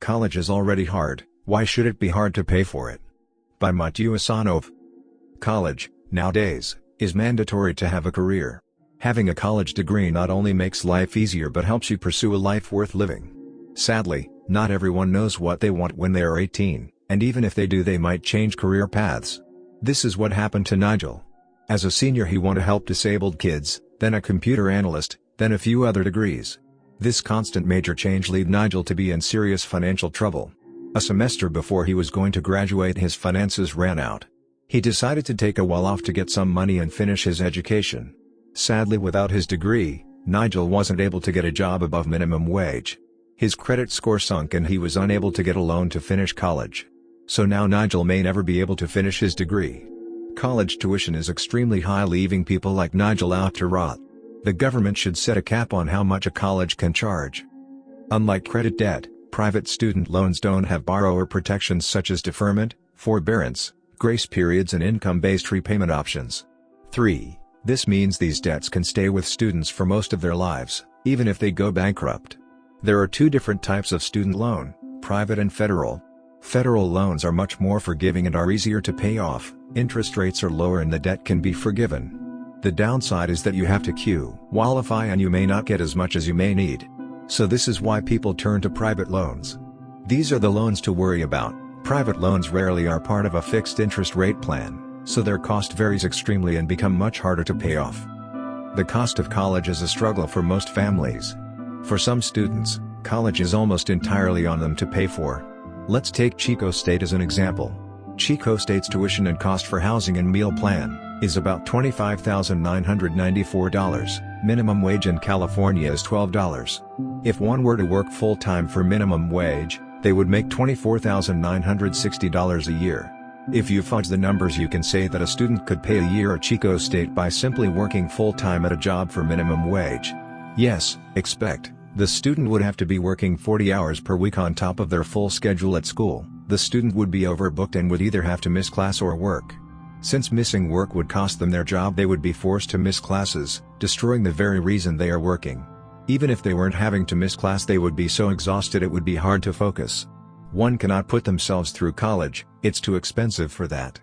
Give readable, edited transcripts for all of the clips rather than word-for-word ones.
College is already hard, why should it be hard to pay for it? By Mathieu Isanove. College, nowadays, is mandatory to have a career. Having a college degree not only makes life easier but helps you pursue a life worth living. Sadly, not everyone knows what they want when they are 18, and even if they do they might change career paths. This is what happened to Nigel. As a senior he wanted to help disabled kids, then a computer analyst, then a few other degrees. This constant major change led Nigel to be in serious financial trouble. A semester before he was going to graduate his finances ran out. He decided to take a while off to get some money and finish his education. Sadly, without his degree, Nigel wasn't able to get a job above minimum wage. His credit score sunk and he was unable to get a loan to finish college. So now Nigel may never be able to finish his degree. College tuition is extremely high, leaving people like Nigel out to rot. The government should set a cap on how much a college can charge. Unlike credit debt, private student loans don't have borrower protections such as deferment, forbearance, grace periods and income-based repayment options. 3. This means these debts can stay with students for most of their lives, even if they go bankrupt. There are two different types of student loan, private and federal. Federal loans are much more forgiving and are easier to pay off, interest rates are lower and the debt can be forgiven. The downside is that you have to qualify and you may not get as much as you may need. So this is why people turn to private loans. These are the loans to worry about. Private loans rarely are part of a fixed interest rate plan, so their cost varies extremely and become much harder to pay off. The cost of college is a struggle for most families. For some students, college is almost entirely on them to pay for. Let's take Chico State as an example. Chico State's tuition and cost for housing and meal plan is about $25,994. Minimum wage in California is $12. If one were to work full-time for minimum wage, they would make $24,960 a year. If you fudge the numbers, you can say that a student could pay a year at Chico State by simply working full-time at a job for minimum wage. Yes, expect, the student would have to be working 40 hours per week on top of their full schedule at school. The student would be overbooked and would either have to miss class or work. Since missing work would cost them their job, they would be forced to miss classes, destroying the very reason they are working. Even if they weren't having to miss class, they would be so exhausted it would be hard to focus. One cannot put themselves through college, it's too expensive for that.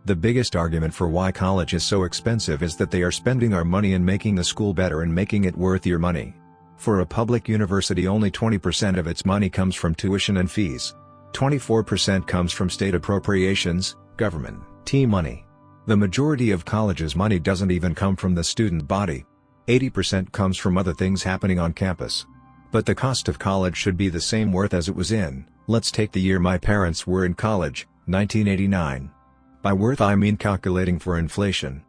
The biggest argument for why college is so expensive is that they are spending our money in making the school better and making it worth your money. For a public university, only 20% of its money comes from tuition and fees. 24% comes from state appropriations, government money. The majority of college's money doesn't even come from the student body. 80% comes from other things happening on campus. But the cost of college should be the same worth as it was in, let's take the year my parents were in college, 1989. By worth I mean calculating for inflation.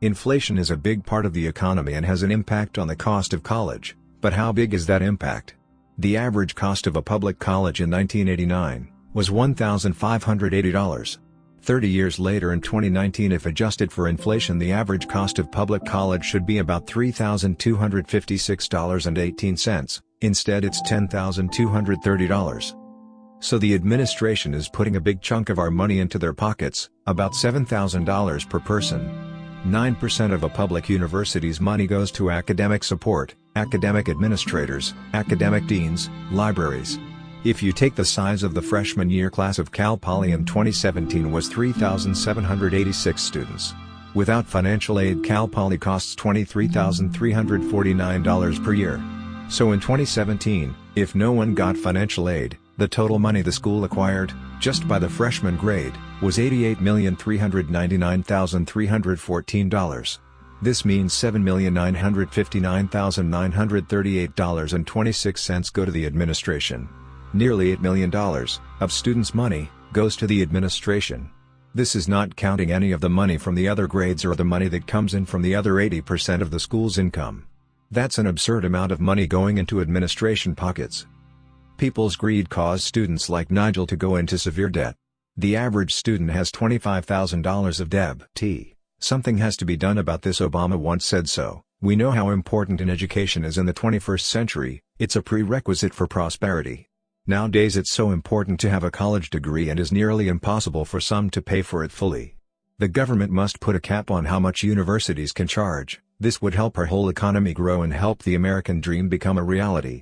Inflation is a big part of the economy and has an impact on the cost of college, but how big is that impact? The average cost of a public college in 1989 was $1,580. 30 years later in 2019, if adjusted for inflation, the average cost of public college should be about $3,256.18, instead it's $10,230. So the administration is putting a big chunk of our money into their pockets, about $7,000 per person. 9% of a public university's money goes to academic support, academic administrators, academic deans, libraries. If you take the size of the freshman year class of Cal Poly in 2017 was 3,786 students. Without financial aid, Cal Poly costs $23,349 per year. So in 2017, if no one got financial aid, the total money the school acquired, just by the freshman grade, was $88,399,314. This means $7,959,938.26 go to the administration. Nearly $8 million of students' money goes to the administration. This is not counting any of the money from the other grades or the money that comes in from the other 80% of the school's income. That's an absurd amount of money going into administration pockets. People's greed caused students like Nigel to go into severe debt. The average student has $25,000 of debt. Something has to be done about this. Obama once said so. We know how important an education is in the 21st century, it's a prerequisite for prosperity. Nowadays it's so important to have a college degree and is nearly impossible for some to pay for it fully. The government must put a cap on how much universities can charge. This would help our whole economy grow and help the American dream become a reality.